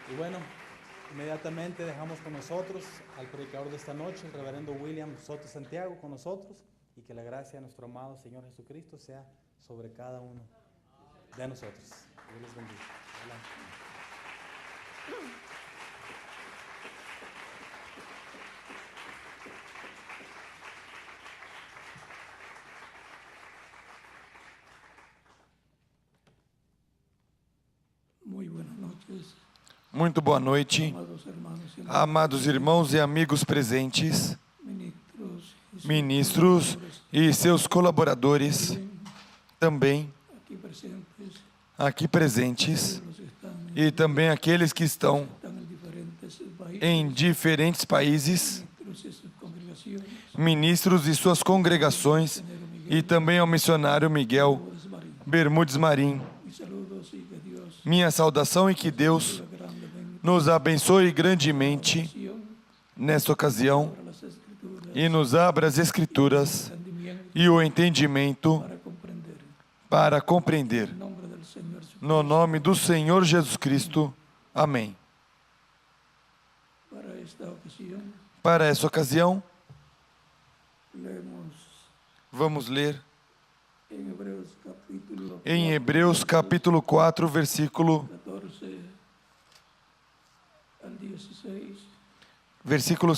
Y bueno, inmediatamente dejamos con nosotros al predicador de esta noche, el reverendo William Soto Santiago, con nosotros, y que la gracia de nuestro amado Señor Jesucristo sea sobre cada uno de nosotros. Dios les bendiga. Adelante. Muito boa noite, amados irmãos e amigos presentes, ministros e seus colaboradores, também aqui presentes, e também aqueles que estão em diferentes países, ministros e suas congregações, e também ao missionário Miguel Bermudes Marim. Minha saudação e que Deus nos abençoe grandemente nesta ocasião e nos abra as Escrituras e o entendimento para compreender. No nome do Senhor Jesus Cristo. Amém. Para essa ocasião, vamos ler em Hebreus capítulo 4, versículos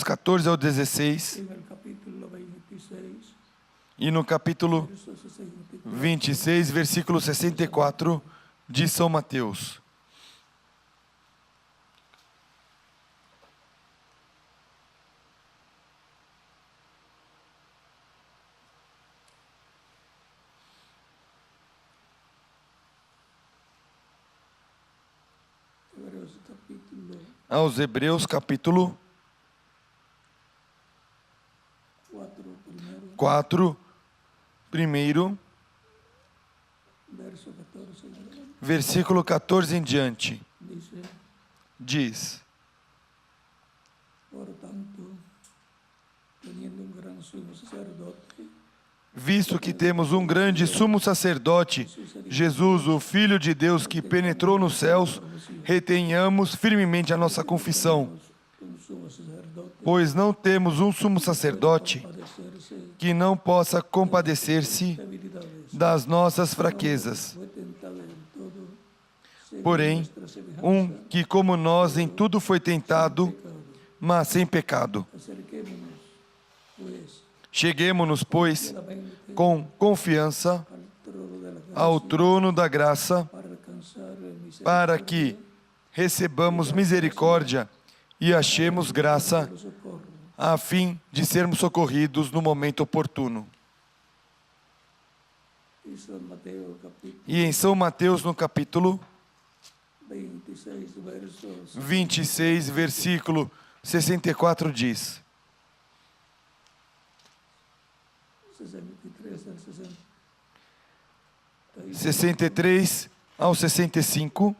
14 ao 16, e no capítulo 26, versículo 64 de São Mateus. Aos Hebreus capítulo 4, primeiro, versículo 14 em diante, diz: visto que temos um grande sumo sacerdote, Jesus, o Filho de Deus, que penetrou nos céus, retenhamos firmemente a nossa confissão, pois não temos um sumo sacerdote que não possa compadecer-se das nossas fraquezas, porém, um que como nós em tudo foi tentado, mas sem pecado. Cheguemo-nos, pois, com confiança ao trono da graça, para que recebamos misericórdia e achemos graça, a fim de sermos socorridos no momento oportuno. E em São Mateus, no capítulo 26, versículo 64, diz: 63 ao 65,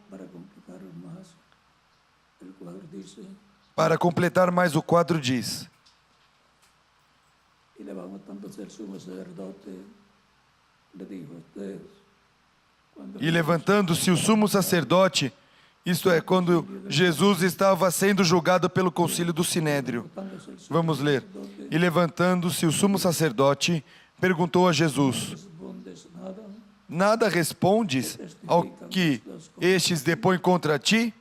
para completar mais o quadro, diz: e levantando-se o sumo sacerdote, isto é, quando Jesus estava sendo julgado pelo concílio do Sinédrio. Vamos ler. E levantando-se o sumo sacerdote, perguntou a Jesus: nada respondes ao que estes depõem contra ti?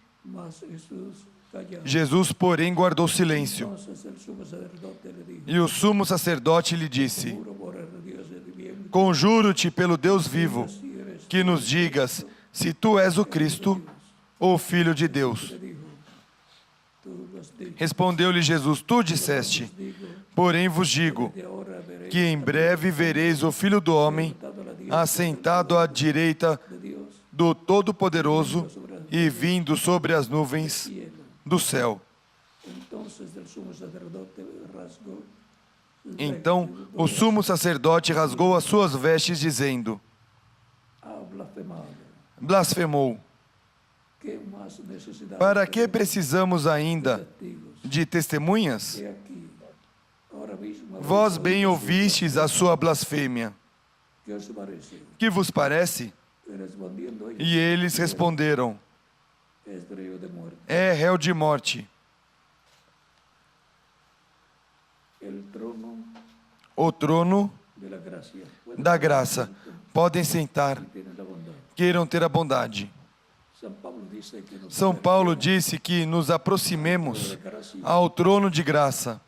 Jesus, porém, guardou silêncio. E o sumo sacerdote lhe disse: conjuro-te pelo Deus vivo, que nos digas se tu és o Cristo, o Filho de Deus. Respondeu-lhe Jesus: tu disseste. Porém vos digo que em breve vereis o Filho do Homem assentado à direita do Todo-Poderoso e vindo sobre as nuvens do céu. Então o sumo sacerdote rasgou as suas vestes, dizendo: blasfemou. Para que precisamos ainda de testemunhas? Vós bem ouvistes a sua blasfêmia. Que vos parece? E eles responderam: es reo de muerte. é réu de morte. El trono O trono de la gracia. da graça. Podem sentar, Tiene la bondad. queiram ter a bondade. San Pablo dice que nos São Paulo acerquemos disse que nos aproximemos ao trono de graça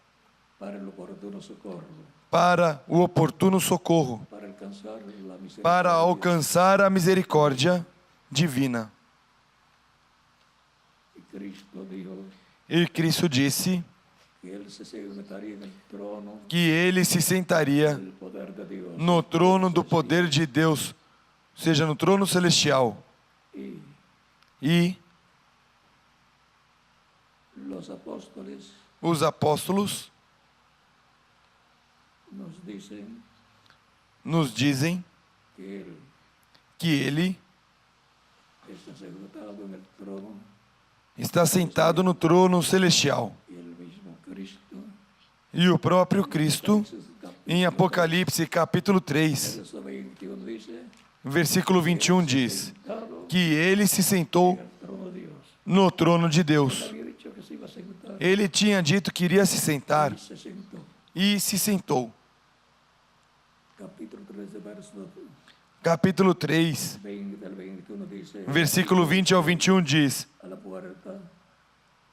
para el oportuno socorro, para o oportuno socorro, para alcanzar la misericordia. para alcançar a misericórdia divina. Y Cristo dijo E Cristo disse que él se sentaría en el trono que ele se sentaria del poder de Dios. no trono do poder de Deus, ou seja, no trono celestial. Y E los apóstoles os apóstolos nos dicen nos dizem que él que ele está sentado en el trono está sentado no trono celestial. y el mismo Cristo E o próprio Cristo, em Apocalipse capítulo 3, verso 21 dice versículo 21 diz sentado que ele se sentou en el trono de Dios. no trono de Deus. Había dicho que se iba a sentar Ele tinha dito que iria se sentar y se sentó. e se sentou. Capítulo 3 de verso Capítulo 3, 20 al 21 dice versículo 20 ao 21 diz: a la puerta,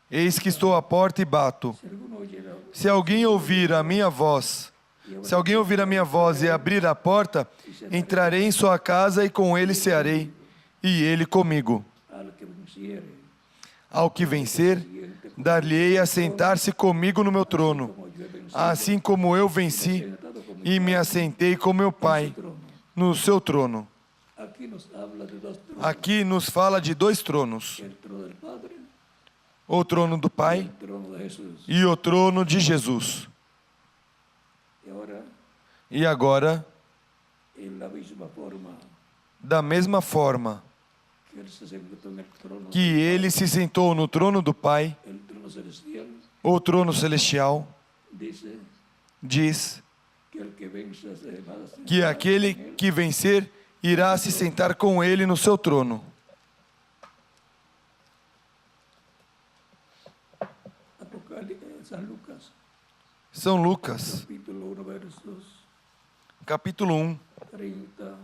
Eis que estou à porta e bato. si alguno oyera Se alguém ouvir a minha voz, e abrir a porta, entrarei em sua casa e com ele cearei, e ele comigo. al que venciere, Ao que vencer, dar-lhe-ei a sentar-se comigo no meu trono, como yo he vencido assim como eu venci sentado con mi e me assentei com meu Pai trono. no seu trono. Aquí nos habla de dos tronos, Aqui nos fala de dois tronos: el trono del Padre o trono do y Pai el trono de Jesús. e o trono de Jesus. Y ahora, E agora, en la misma forma da mesma forma que él se sentó en el trono, que ele se sentou no trono do Pai, el trono celestial, o trono celestial, dice diz que el que venza se va a sentar que aquele con él. que vencer irá se sentar com ele no seu trono. San Lucas, São Lucas, capítulo 1, versos capítulo 1, 30.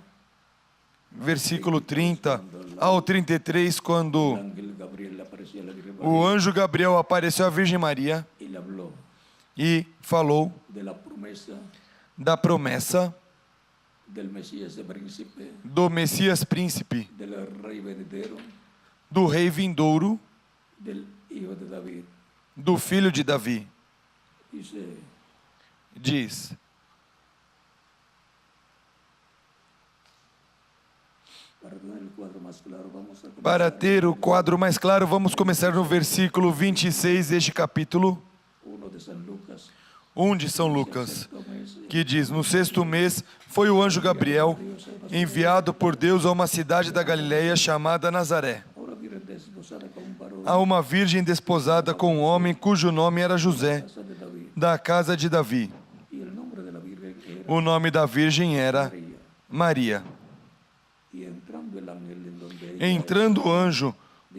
versículo 30 ao 33, El quando ángel Gabriel le apareció a la Virgen o María anjo Gabriel apareceu à Virgem Maria y le habló e falou de la promesa da promessa del Mesías de príncipe, do Messias príncipe, del rey venidero, do rei vindouro, del hijo de David. do filho de Davi. Dice, Diz: para tener el cuadro más claro, vamos a comenzar Para ter o quadro mais claro, vamos começar no versículo 26 deste capítulo 1 de San Lucas, 1 de São Lucas, sexto mes, que diz: No sexto mês foi o anjo Gabriel enviado por Deus a uma cidade da Galileia chamada Nazaré, ahora virgen desposada con un varón a uma virgem desposada com um homem cujo nome era José, casa de David, da casa de Davi. y el nombre de la virgen era O nome da virgem era María. Maria. Y entrando el ángel en donde ella Entrando o anjo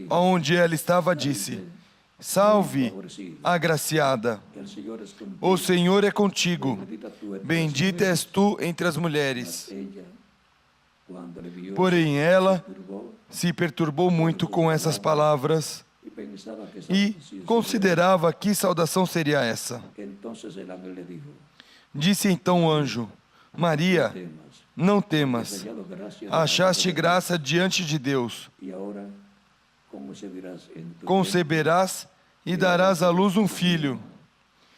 aonde ela estava, disse: Salve, agraciada, el Señor es contigo, o Senhor é contigo. bendita tú entre Bendita és tu entre as mulheres. ella, cuando le vio, Porém, ela turbó se perturbou muito com essas palavras y pensaba que e esa considerava que saudação seria essa. entonces el ángel le dijo, Disse então o anjo: Maria, temas, não has temas, hallado gracia achaste graça diante de Deus. y ahora concebirás en tu Conceberás e darás à luz um filho,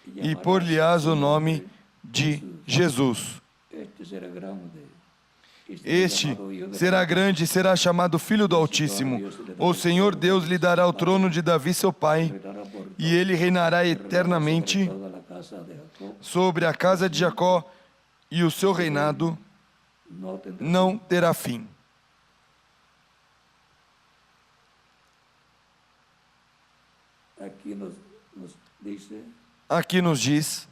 vientre, e por-lhe-ás o nome de Jesus. este será grande, y será Este llamado Hijo de será grande e será chamado Filho do Altíssimo. O Senhor Deus lhe dará o trono de Davi, seu pai, reinará por e ele reinará eternamente toda la casa de Jacob, sobre a casa de Jacó, e o seu reinado no tendrá não terá fim. Aquí nos dice Aqui nos diz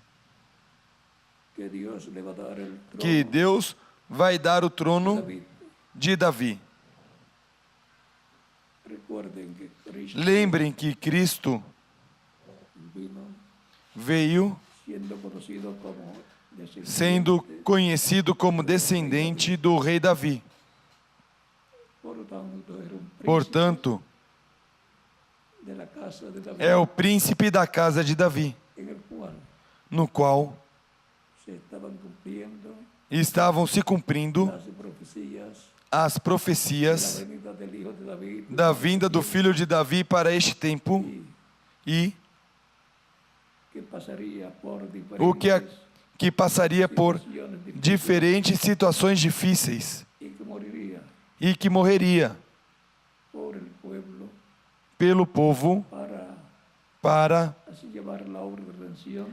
que Dios le va a dar el trono que Deus vai dar o a trono David. de Davi. Recuerden que Cristo Lembrem que Cristo vino veio siendo conocido como sendo descendiente, conhecido como descendente do rei Davi. portanto, era príncipe Portanto, de la casa de David, é o príncipe da casa de Davi, en el cual no qual se estaban cumpliendo estavam se cumprindo las profecías as de la profecias venida del Hijo de David, da vinda do filho de Davi para este tempo e que pasaría por o diferentes que passaria por situaciones difíciles diferentes situações difíceis y que moriría e que morreria por el pueblo pelo povo para así llevar la obra de redención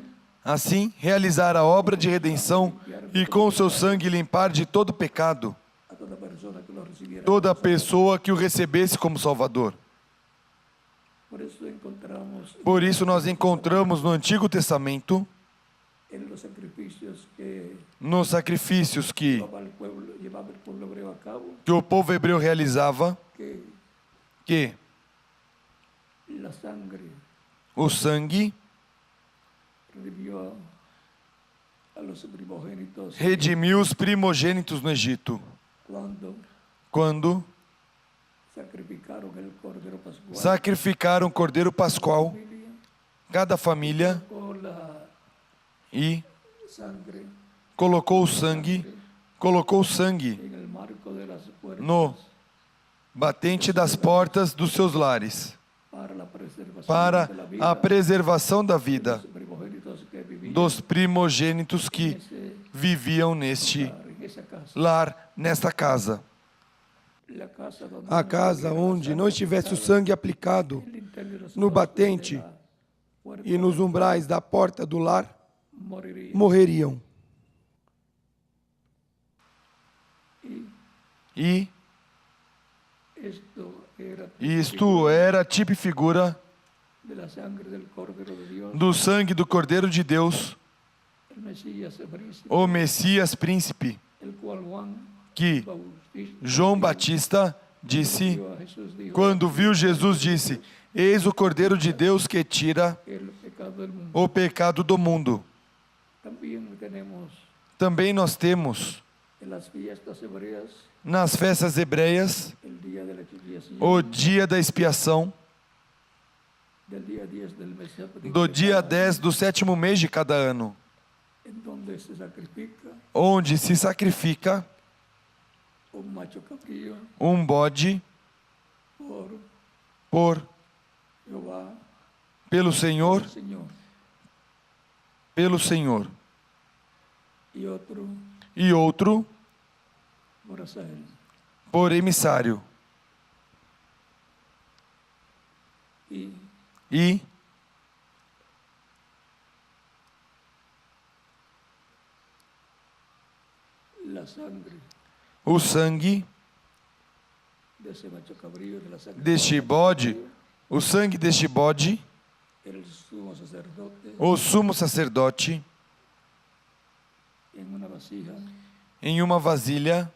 assim realizar a obra de redenção e com o seu sangue limpar de todo pecado a toda persona que lo recibiera. toda pessoa que o recebesse como Salvador. Por eso encontramos Por isso nós encontramos no Antigo Testamento, en los sacrificios que nos sacrifícios que llevaba el pueblo hebreo a cabo, o povo hebreu realizava, que la sangre o sangue redimió a los primogénitos redimiu os primogênitos no Egito, quando sacrificaron el cordero pascual. sacrificaram o cordeiro pascual, cada família, Con la e sangre colocou o sangue en el marco de las puertas no batente das portas dos seus lares, para la preservación para de la vida a preservação da vida de los primogénitos que vivían dos primogênitos que viviam neste en esa casa. lar, nesta casa. La casa donde A casa onde não estivesse o sangue aplicado el interior de los no postes batente de la puerta e nos umbrais da porta do lar, moriría. morreriam. E Esto era tipo e figura de la sangre del Cordero de Dios, do sangue do Cordeiro de Deus, el Mesías príncipe, o Messias príncipe, el cual Juan que Bautista João Batista disse, vio a Jesús, dijo, quando viu Jesus, disse: Eis o Cordeiro de Deus que tira el pecado del mundo. o pecado do mundo. También tenemos Também nós temos, en las fiestas hebreas nas festas hebreias, el día de la expiación, o dia da expiação, del día 10 del mes séptimo, do dia 10 do 7º mês de cada ano, en donde se sacrifica onde se sacrifica un macho cabrío um bode por por Jehová, pelo Senhor, el Señor, y outro por Asael. por emissário. E La sangre o sangue de ese macho cabrío, de la sangre deste bode, o sangue deste bode, el sumo sacerdote o sumo sacerdote, en una vasija em uma vasilha,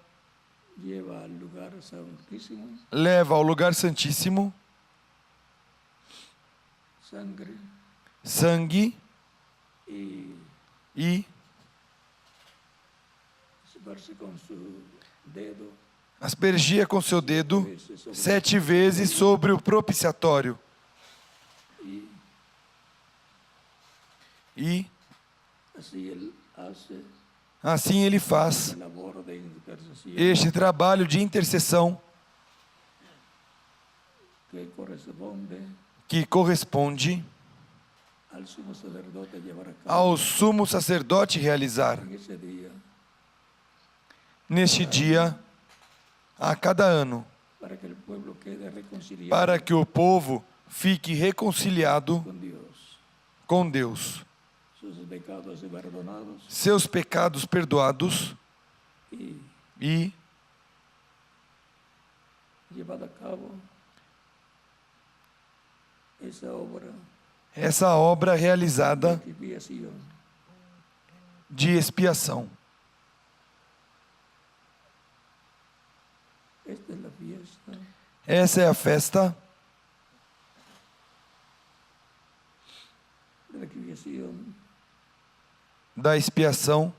lleva al lugar santísimo leva ao lugar santíssimo sangue e esparce con su dedo aspergia com seu dedo 7 vezes sobre o propiciatório. E assim ele faz labor de intercesión este trabalho de intercessão que corresponde que corresponde al sumo sacerdote llevar a cabo ao sumo sacerdote realizar en ese día neste dia, a cada ano, para que el pueblo quede reconciliado para que o povo fique reconciliado con Dios, com Deus, sus pecados perdonados seus pecados perdoados e llevada a cabo essa obra realizada de expiación. de expiação. Esta es la fiesta Essa é a festa de la expiación da expiação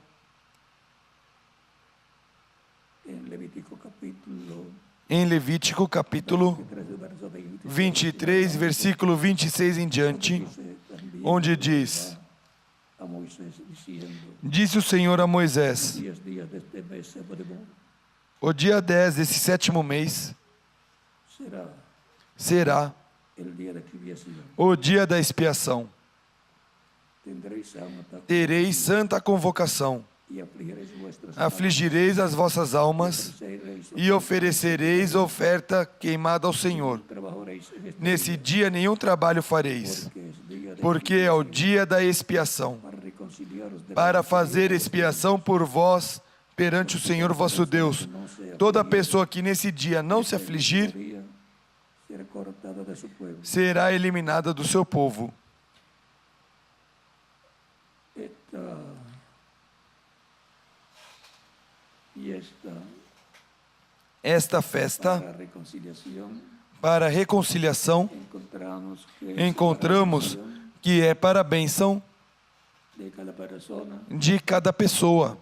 en Levítico capítulo em Levítico capítulo 3, verso 20. 23, versículo 26 em diante, Dice también onde diz: a Moisés diciendo: Disse o Senhor a Moisés: 10 días de este mes séptimo o dia 10 desse 7º mês será el día de expiación. o dia da expiação. Tendréis santa Tereis santa convocação, y afligiréis vuestras afligireis as vossas almas almas, e oferecereis oferta queimada ao Senhor. trabajaréis en este Nesse dia nenhum trabalho fareis, que es día de porque é o dia da expiação, para reconciliaros de para fazer expiação por vós perante o Senhor vosso Deus. Toda pessoa que nesse dia não se afligir día será cortada de su pueblo. será eliminada do seu povo. Esta fiesta Esta festa para reconciliación para reconciliação encontramos que é para a bênção de cada persona de cada pessoa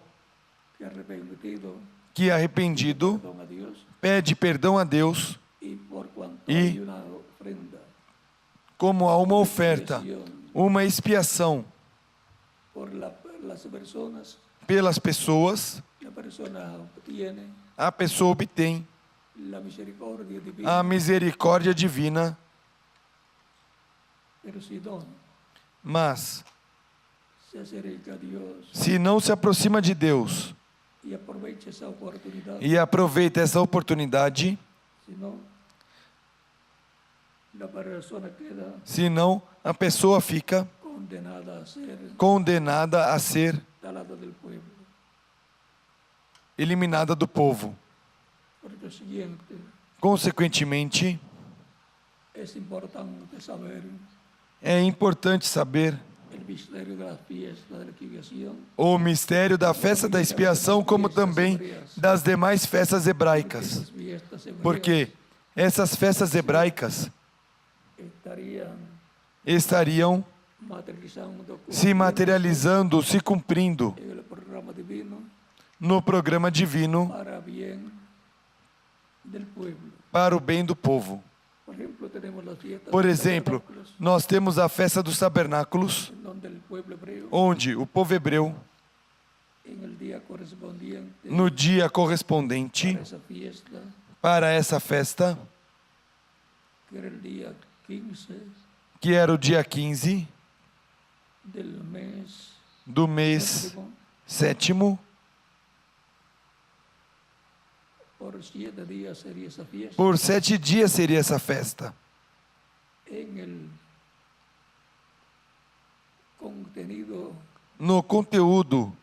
que arrepentido que arrependido perdón a Dios pede perdão a Deus, y por cuanto Y hay una ofrenda como há uma oferta, uma expiação por las personas, pelas pessoas, la persona obtiene a pessoa obtém la misericordia divina, a misericórdia divina. pero si no Mas se acerca a Dios se não se aproxima de Deus y aprovecha esa oportunidad, e aproveita essa oportunidade, si no la persona queda senão a pessoa fica condenada a ser talada del pueblo. eliminada do povo. Por lo siguiente, Consequentemente, es importante saber é importante saber el misterio de la fiesta de la expiación, o mistério da festa da expiação, como também das demais festas hebraicas, esas fiestas hebreas porque essas festas hebraicas estariam materializando se materializando, se cumprindo en el programa divino no programa divino para bien del pueblo. para o bem do povo. Por ejemplo, tenemos las fiestas Por de exemplo, tabernáculos, nós temos a festa dos tabernáculos, en donde el pueblo hebreo onde o povo hebreu, en el día correspondiente no dia correspondente para esa fiesta, para essa festa, que era el día 15 que era o dia 15 del mes do mês séptimo, 7º, por 7 días sería esa fiesta. por 7 dias seria essa festa. En el contenido, No conteúdo,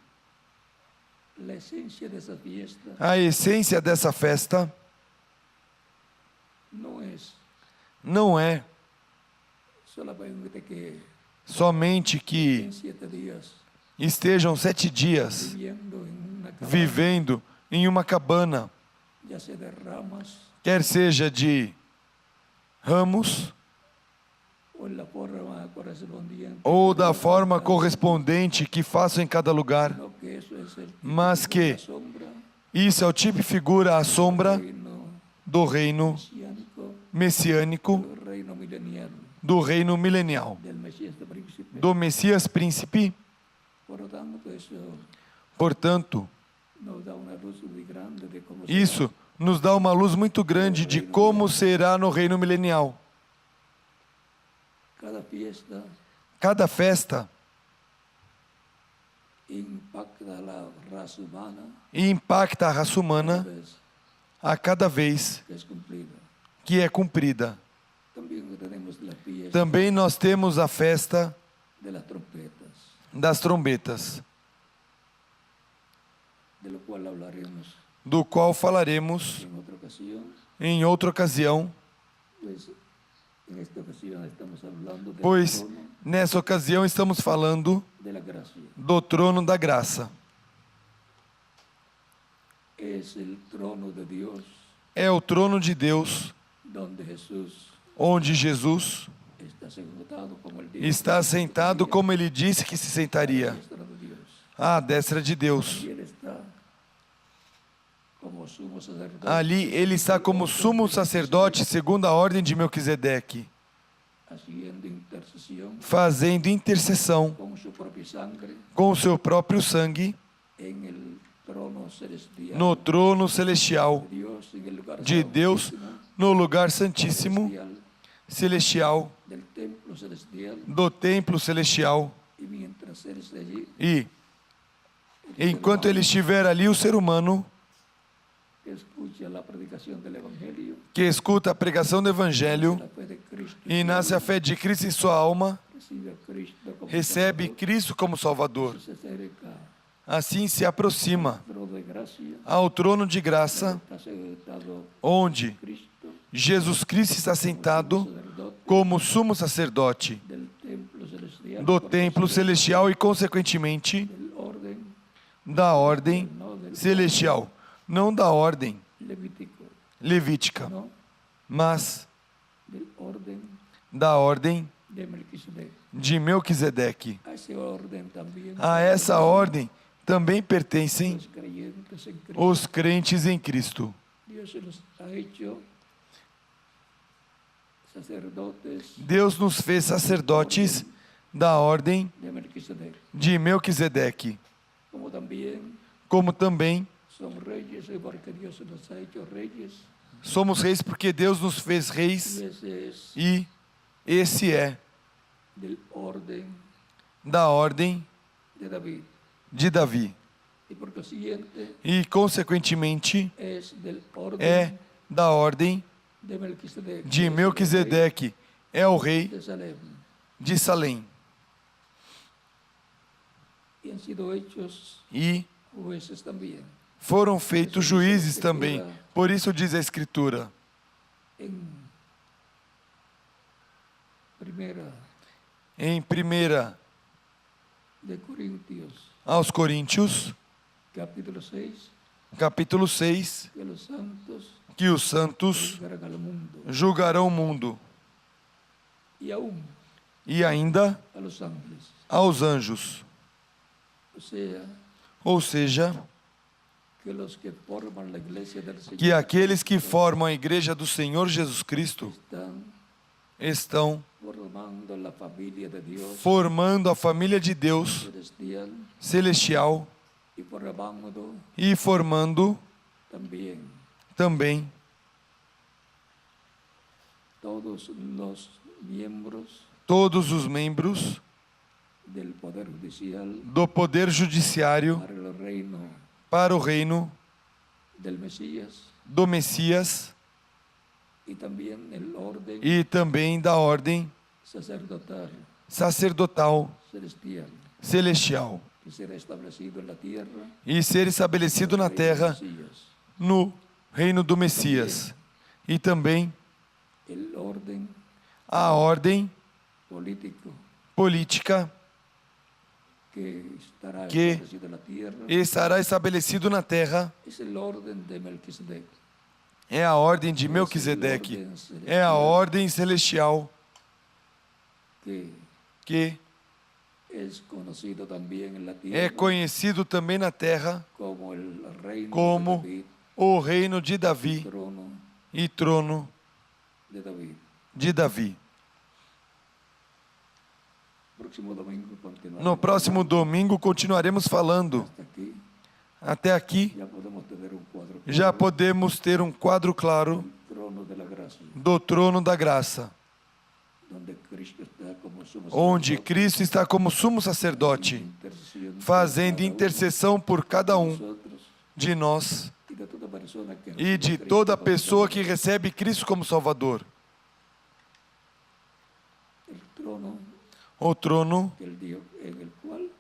la esencia de esa fiesta a essência dessa festa não é solamente que somente que en 7 días estejam 7 dias viviendo en una cabaña, vivendo em uma cabana, ya sea de ramas quer seja de ramos o en la forma correspondiente, ou da forma correspondente que façam em cada lugar, sino que eso es el mas que la sombra isso é o tipo e figura, a sombra reino do reino mesiánico, messiânico, el reino milenial do reino milenial, del Mesías de príncipe. do Messias príncipe. Por lo tanto, eso Portanto, nos da una luz muy grande de cómo isso nos dá uma luz muito grande de como será no reino milenial. será. Cada fiesta Cada festa impacta la raza humana impacta a raça humana vez a cada vez que es cumplida. que é cumprida. También tenemos la fiesta Também nós temos a festa de las trompetas, das trombetas, de lo cual hablaremos do qual falaremos en otra ocasión. em outra ocasião, Pues en esta ocasión estamos hablando del pois trono nessa ocasião estamos falando de la gracia. do trono da graça. Es el trono de Dios É o trono de Deus donde Jesús onde Jesus está sentado como el Dios está sentado como ele disse que se sentaria, de Dios. à destra de Deus. Y él está como sumo sacerdote, Ali ele está como sumo sacerdote segundo a ordem de Melquisedeque, haciendo intercesión fazendo intercessão con su propia sangre com o seu próprio sangue en el trono celestial no trono celestial de Dios, en el lugar de Deus, santísimo no lugar santíssimo celestial celestial del templo celestial. do templo celestial. Y mientras él esté allí, E enquanto ele estiver ali, o ser humano que escucha la predicación del Evangelio, que escuta a pregação do Evangelho la fe de Cristo, e nasce a fé de Cristo em sua alma, recibe a Cristo como recebe Salvador, Cristo como Salvador. se acerca Assim se aproxima al trono de gracia, ao trono de graça, está sentado onde Cristo, Jesus Cristo está sentado sacerdote como sumo sacerdote del templo celestial, do templo celestial e, consequentemente, del orden da ordem no del celestial, não da ordem levítico, levítica, no mas del orden da ordem de Melquisedec. de Melquisedeque. A ese orden también A essa ordem também pertencem los creyentes en Cristo. os crentes em Cristo. Dios se los ha hecho sacerdotes Deus nos fez sacerdotes da ordem de Melquisedec, de Melquisedeque, como también como também son reyes, porque Dios se los ha hecho reyes. somos reis porque Deus nos fez Y reis, ese es e esse é del orden da ordem de David. de Davi Y por consiguiente e, consequentemente, es del orden é da ordem de Melquisedec, de es el Melquisedeque, é o rei rey de Salem. de Salém, Y han sido hechos e jueces también. foram feitos juízes também. Por isso diz a Escritura, En primera em 1 de Corintios, aos Coríntios, capítulo 6, capítulo 6, que los santos que os santos juzgarán al mundo julgarão o mundo, y aún e ainda a los ángeles. aos anjos. O sea, Ou seja, que los que forman la iglesia del Señor que aqueles que formam a igreja do Senhor Jesus Cristo están estão formando la familia de Dios formando a família de Deus celestial celestial y formando e formando también também todos los miembros todos os membros del Poder Judicial do Poder Judiciário para el reino para o reino del Mesías do Messias y también el orden e também da ordem sacerdotal sacerdotal celestial celestial que será establecido en la tierra e ser estabelecido na reino del terra Mesías. no reino do Messias. E também El orden a ordem político política que estará que establecido en la tierra estará estabelecido na terra es el orden de Melquisedec. é a ordem de Melquisedeque, é a ordem celestial que que es conocido también en la é tierra conhecido também na terra como el reino como de David, o reino de Davi trono e trono de David. de Davi. Próximo domingo continuaremos. No próximo domingo continuaremos falando. Hasta aquí Até aqui ya podemos tener un cuadro já podemos ter um quadro claro del trono de la gracia, do trono da graça, donde Cristo está como sumo onde sacerdote, Cristo está como sumo sacerdote, intercesión por fazendo cada uno intercessão por cada de um nosotros de nós y de toda persona que e reciba de Cristo toda como pessoa que Salvador. recebe Cristo como Salvador. El trono O trono que él dio, en el cual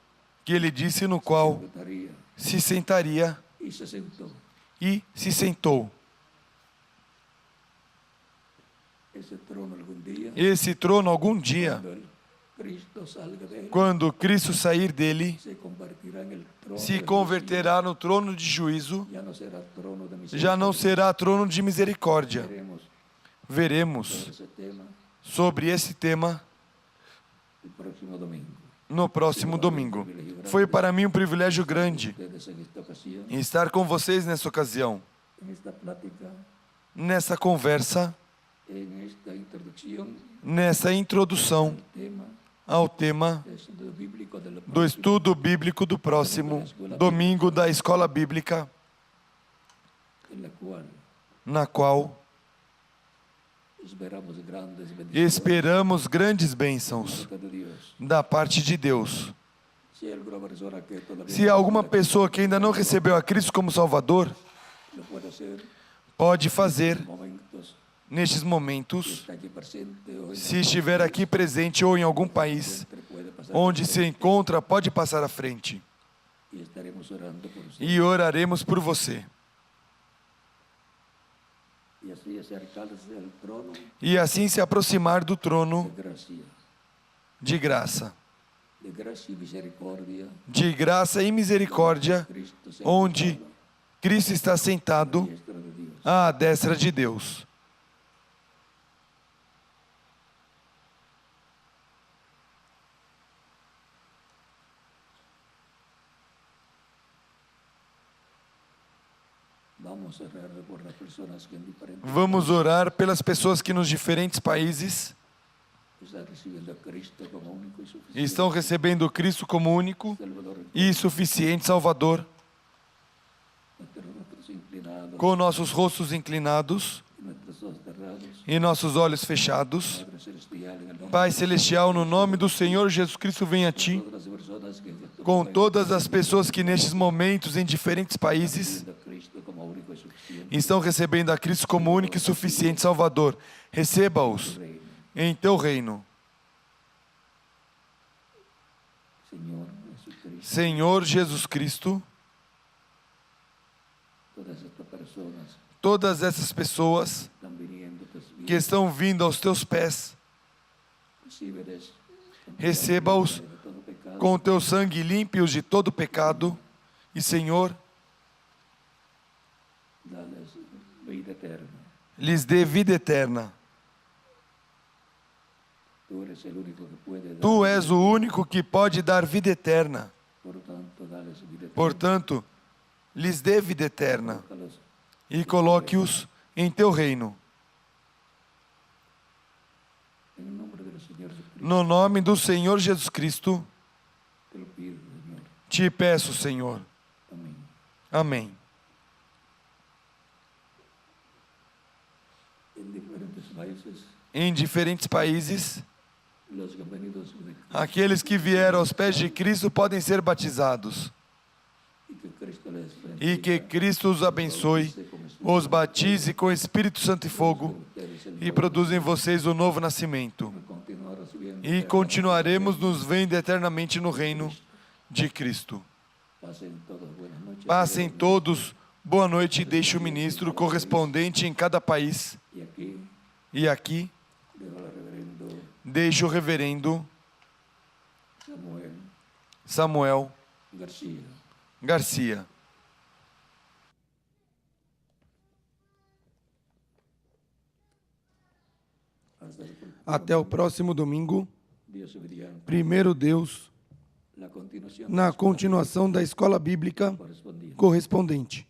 que ele disse no qual sentaría se sentaria y se sentó. e se sentou. Ese trono algún día, Esse trono algum dia, cuando el Cristo salga de él, quando Cristo sair dele, se convertirá en el trono se de converterá no trono de juízo, justicia. Ya no será trono de já não misericordia. será trono de misericórdia. Veremos veremos ese tema sobre esse tema el próximo domingo. no próximo domingo. Foi para mim um privilégio grande Ustedes en esta ocasión, estar com vocês nessa ocasião, en esta plática, nessa conversa, en esta introducción nessa introdução tema ao tema del estudio bíblico de la do estudo bíblico do próximo domingo da Escola Bíblica, en la cual na qual esperamos grandes bendiciones esperamos grandes bênçãos de Dios. da parte de Deus. Si hay alguna persona que todavía Se alguma pessoa que ainda não recebeu a Cristo como Salvador, lo puede hacer pode fazer en momentos nestes momentos, está aquí presente o en se estiver aqui presente ou em algum país puede pasar onde se encontra, pode passar à frente y estaremos orando por usted. e oraremos por você. Y así acercarse al trono E assim se aproximar do trono de gracia y misericordia, de graça e misericórdia, Cristo se onde Cristo está sentado diestra de Dios. à destra de Deus. Vamos a orar por las personas que en diferentes Vamos orar pelas pessoas que nos diferentes países están recibiendo a Cristo como único y suficiente estão recebendo Cristo como único Salvador. e suficiente Salvador, Nuestros rostros inclinados com nossos rostos inclinados y nuestros ojos cerrados. e nossos olhos fechados. Padre Celestial, en el nombre Pai Celestial, no nome do Senhor Jesus Cristo, vem a de Ti todas las personas que en este com momento todas as pessoas que nestes momentos, em diferentes países, reciben a Cristo como único y suficiente estão recebendo a Cristo como único e suficiente Salvador. Receba-os Reino. em Teu reino. Señor Jesucristo, Senhor Jesus Cristo, todas estas personas todas essas pessoas están viniendo a tus que vidas, estão vindo aos Teus pés, recíbeles receba-os de todo pecado, com o Teu sangue, limpe-os de todo pecado. E, Senhor, dales vida eterna. lhes dê vida eterna. Tú eres el único que puede dar. Tu és o único que pode dar vida eterna. Por tanto, dales vida eterna. Portanto, lhes dê vida eterna Colócalos e coloque-os em Teu reino. en el nombre del Señor Jesucristo. No nome do Senhor Jesus Cristo, Te lo pido, Señor. te peço, Senhor. Amén. Amém. En diferentes países, Em diferentes países, los que han venido a su aqueles que vieram aos pés de Cristo podem ser batizados. y que Cristo les E que Cristo os abençoe, os batize com Espírito Santo e fogo e produza em vocês o novo nascimento. continuar recibiendo. E continuaremos nos vendo eternamente no reino de Cristo. Pasen todos buenas noches. Passem todos boa noite e deixe o ministro correspondente em cada país. Y aquí E aqui dejo al reverendo deixo o reverendo Samuel Samuel García. Garcia. Hasta el Até o próximo domingo, Dios soberano. primeiro Deus, La continuación na continuação da Escola Bíblica correspondiente. correspondente.